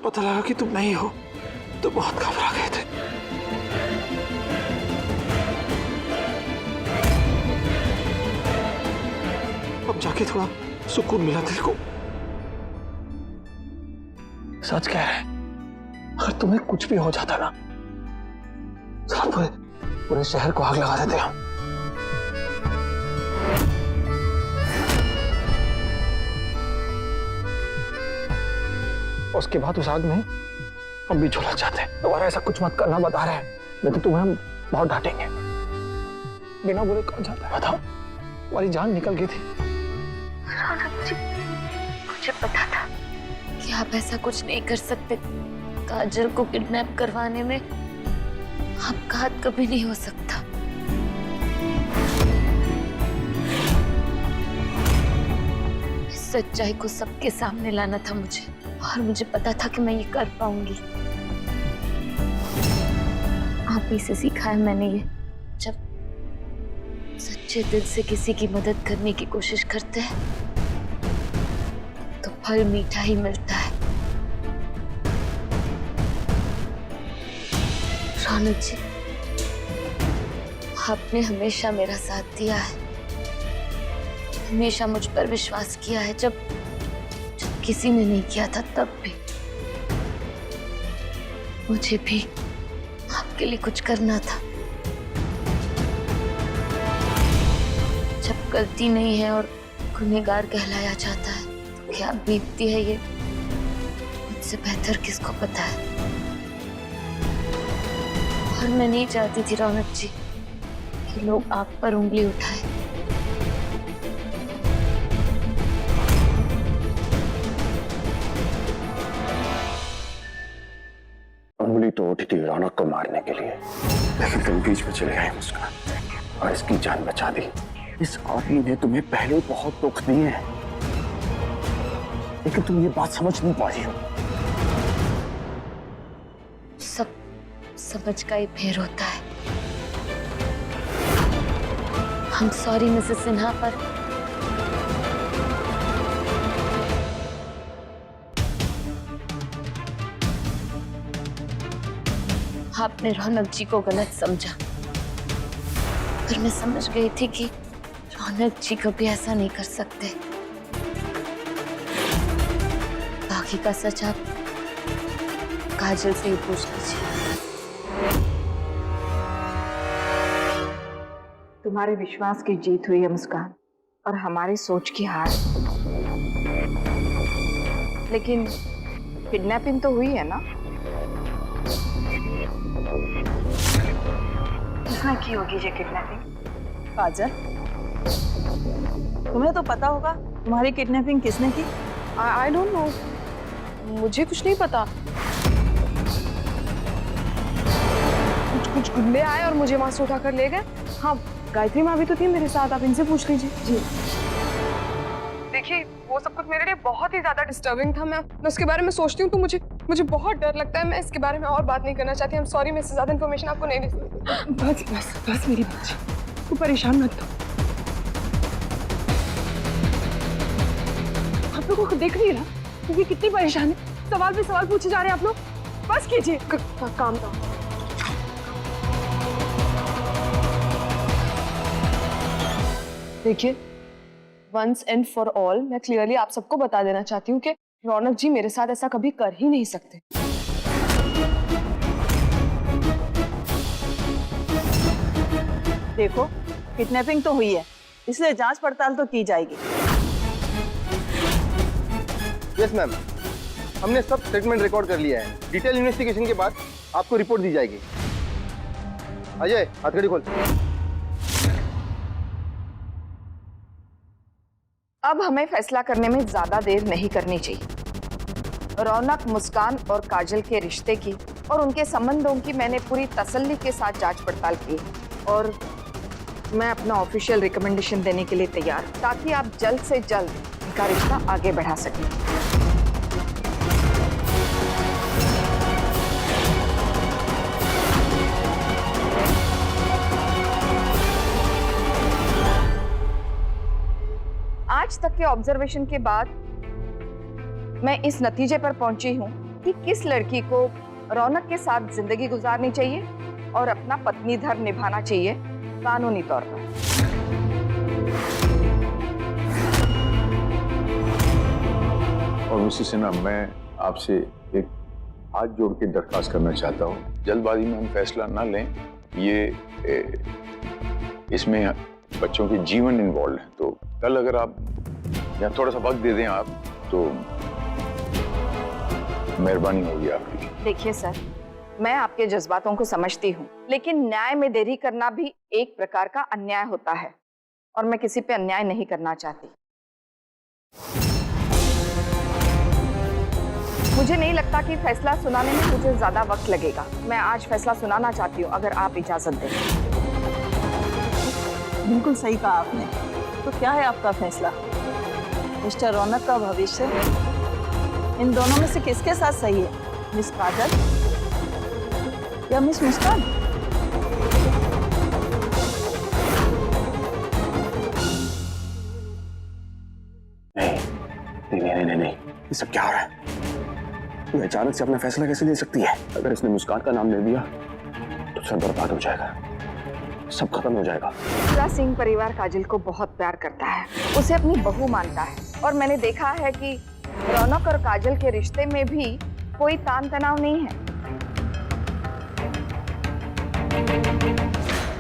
पता लगा कि तुम नहीं हो तो बहुत घबरा गए थे। अब जाके थोड़ा सुकून मिला दिल को। सच कह रहे हैं, अगर तुम्हें कुछ भी हो जाता ना, साथ पूरे शहर को आग लगा देते हम। उसके बाद उस आग में हम भी झुलस जाते हैं। दोबारा ऐसा कुछ मत करना बता रहे हैं, नहीं तो तुम्हें हम बहुत डांटेंगे। बिना बोले कौन जाता है बताओ? हमारी जान निकल गई थी। रौनक जी, मुझे पता था कि आप ऐसा कुछ नहीं कर सकते। काजल को किडनैप करवाने में आपका हाथ कभी नहीं हो सकता। इस सच्चाई को सबके सामने लाना था मुझे, और मुझे पता था कि मैं ये कर पाऊंगी। आप ही से सीखा है मैंने ये, जब सच्चे दिल से किसी की मदद करने की कोशिश करते हैं तो फल मीठा ही मिलता है। रौनक जी, आपने हमेशा मेरा साथ दिया है, हमेशा मुझ पर विश्वास किया है, जब किसी ने नहीं किया था तब भी। मुझे भी आपके लिए कुछ करना था। जब गलती नहीं है और गुनहगार कहलाया जाता है तो क्या बीतती है ये मुझसे बेहतर किसको पता है। और मैं नहीं चाहती थी रौनक जी कि लोग आप पर उंगली उठाए। उंगली तो उठी थी रौनक को मारने के लिए, लेकिन तुम बीच में चले आए मुस्कान और इसकी जान बचा दी। इस आदमी ने तुम्हें पहले बहुत दुख दिए हैं, लेकिन तुम ये बात समझ नहीं पा रही हो। सब समझ का ही फेर होता है। हम सॉरी मिसेस सिन्हा, पर आपने रौनक जी को गलत समझा, पर मैं समझ गई थी कि रौनक जी कभी ऐसा नहीं कर सकते। बाकी का सच आप काजल से ही पूछ लीजिए। तुम्हारे विश्वास की जीत हुई है मुस्कान, और हमारी सोच की हार। लेकिन किडनैपिंग तो हुई है ना? किसने की होगी ये किडनैपिंग? काजल, तुम्हें तो पता होगा तुम्हारी किडनैपिंग किसने की? आई डोंट नो, मुझे कुछ नहीं पता। कुछ गुंडे आए और मुझे वहां से उठा कर ले गए। हाँ, गायत्री माँ भी तो थी मेरे साथ, आप इनसे पूछ लीजिए। जी देखिए, वो सब कुछ मेरे लिए बहुत ही ज्यादा डिस्टर्बिंग था। मैं उसके बारे में सोचती हूँ तो मुझे बहुत डर लगता है। मैं इसके बारे में और बात नहीं करना चाहती। I'm sorry, मैं इससे ज्यादा इन्फॉर्मेशन आपको नहीं दे सकती। बस बस बस मेरी बच्ची, तू परेशान मत हो। आप लोगों को देख रही है ना क्योंकि कितनी परेशान है। सवाल पे सवाल पूछे जा रहे हैं आप लोग। बस कीजिए, काम था। देखिए, वंस एंड फॉर ऑल मैं क्लियरली आप सबको बता देना चाहती हूँ कि रौनक जी मेरे साथ ऐसा कभी कर ही नहीं सकते। देखो, किडनैपिंग तो हुई है, इसलिए जांच पड़ताल तो की जाएगी। यस मैम, हमने सब स्टेटमेंट रिकॉर्ड कर लिया है। डिटेल इन्वेस्टिगेशन के बाद आपको रिपोर्ट दी जाएगी। अजय, हथकड़ी खोल। अब हमें फैसला करने में ज्यादा देर नहीं करनी चाहिए। रौनक, मुस्कान और काजल के रिश्ते की और उनके संबंधों की मैंने पूरी तसल्ली के साथ जांच पड़ताल की, और मैं अपना ऑफिशियल रिकमेंडेशन देने के लिए तैयार, ताकि आप जल्द से जल्द इनका रिश्ता आगे बढ़ा सकें। आज तक के ऑब्जर्वेशन के बाद मैं इस नतीजे पर पहुंची हूं कि किस लड़की को रौनक के साथ जिंदगी गुजारनी चाहिए और अपना पत्नी धर्म निभाना चाहिए कानूनी तौर पर। और मिसेस सिन्हा, मैं आपसे एक हाथ जोड़ के दरखास्त करना चाहता हूँ, जल्दबाजी में हम फैसला ना लें। इसमें बच्चों के जीवन इन्वॉल्व है, तो कल अगर आप यहाँ थोड़ा सा वक्त दे दें आप, तो मेहरबानी होगी आपकी। देखिए सर, मैं आपके जज्बातों को समझती हूँ, लेकिन न्याय में देरी करना भी एक प्रकार का अन्याय होता है और मैं किसी पे अन्याय नहीं करना चाहती। मुझे नहीं लगता कि फैसला सुनाने में मुझे ज्यादा वक्त लगेगा। मैं आज फैसला सुनाना चाहती हूँ, अगर आप इजाजत दें। बिल्कुल सही कहा आपने। तो क्या है आपका फैसला? मिस्टर रौनक का भविष्य इन दोनों में से किसके साथ सही है, मिस काजल या मिस मुस्कान? नहीं, ये सब क्या हो रहा है? ये अचानक से अपना फैसला कैसे ले सकती है? अगर इसने मुस्कान का नाम ले दिया तो सब बर्बाद हो जाएगा, सब खत्म हो जाएगा। पूरा सिंह परिवार काजल को बहुत प्यार करता है, उसे अपनी बहू मानता है और मैंने देखा है कि रौनक और काजल के रिश्ते में भी कोई तान तनाव नहीं है,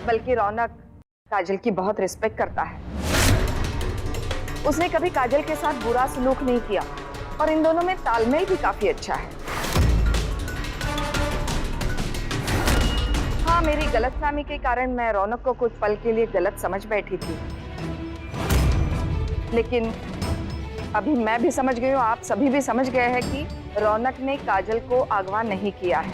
बल्कि रौनक काजल की बहुत रिस्पेक्ट करता है। उसने कभी काजल के साथ बुरा सलूक नहीं किया और इन दोनों में तालमेल भी काफी अच्छा है। हाँ, मेरी गलतफहमी के कारण मैं रौनक को कुछ पल के लिए गलत समझ बैठी थी, लेकिन अभी मैं भी समझ गई हूँ, आप सभी भी समझ गए हैं कि रौनक ने काजल को अगवा नहीं किया है।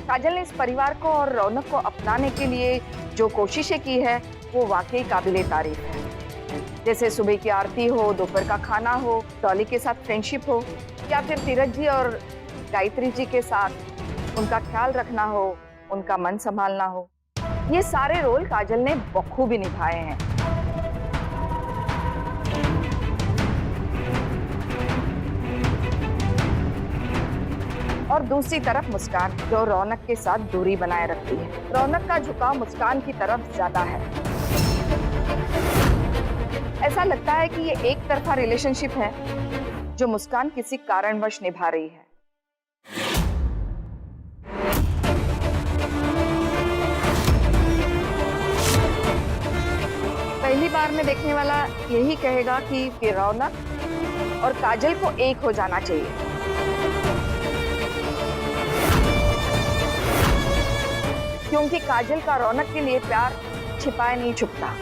काजल ने इस परिवार को और रौनक को अपनाने के लिए जो कोशिशें की है वो वाकई काबिले तारीफ है। जैसे सुबह की आरती हो, दोपहर का खाना हो, डॉली के साथ फ्रेंडशिप हो, या फिर तीरथ जी और गायत्री जी के साथ उनका ख्याल रखना हो, उनका मन संभालना हो, ये सारे रोल काजल ने बखूबी निभाए हैं। और दूसरी तरफ मुस्कान, जो रौनक के साथ दूरी बनाए रखती है। रौनक का झुकाव मुस्कान की तरफ ज्यादा है। ऐसा लगता है कि ये एक तरफा रिलेशनशिप है जो मुस्कान किसी कारणवश निभा रही है। पहली बार में देखने वाला यही कहेगा कि रौनक और काजल को एक हो जाना चाहिए, क्योंकि काजल का रौनक के लिए प्यार छिपाए नहीं छुपता।